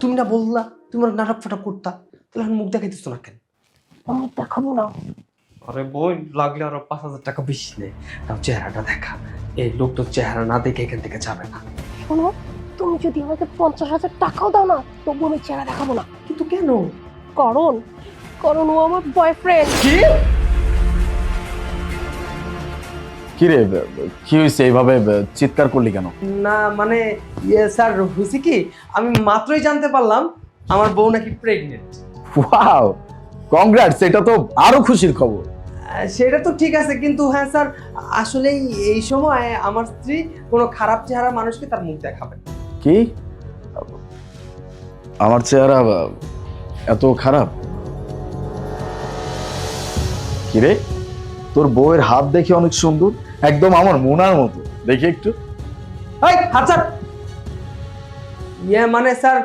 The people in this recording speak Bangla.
তুমি না বললা তুমি ওর নাটক ফাটক করতা, তাহলে এখন মুখ দেখাইতেছো না কেন? আমি দেখাবো না। আরে বোন, লাগলে আরো 5,000 টাকা বেশি নেই, তাও চেহারাটা দেখা। এই লোক তো চেহারা না দেখে এখান থেকে যাবে না। শোনো, তুমি যদি আমাকে 50,000 টাকাও দাও না, তবু আমি চেহারা দেখাবো না। কিন্তু কেন? কারণ কারণ ও আমার বয়ফ্রেন্ড। কি? কি রে, কি হয়েছে? এইভাবে চিৎকার করলি কেন? না মানে ইয়ে স্যার, হয়েছে কি, আমি মাত্রই জানতে পারলাম আমার বউ নাকি প্রেগনেন্ট। ওয়াও, কংগ্রাটস, এটা তো আরো খুশির খবর। সেটা তো ঠিক আছে, কিন্তু হ্যাঁ স্যার, আসলে এই সময় আমার স্ত্রী কোনো খারাপ চেহারা মানুষকে তার মুখ দেখাবে না। কি? আমার চেহারা এত খারাপ? কি রে, তোর বউয়ের হাত দেখে অনেক সুন্দর, একদম আমার মোনার মতো, দেখি একটু। এই হাত ছাড়। ইয়ে মানে স্যার,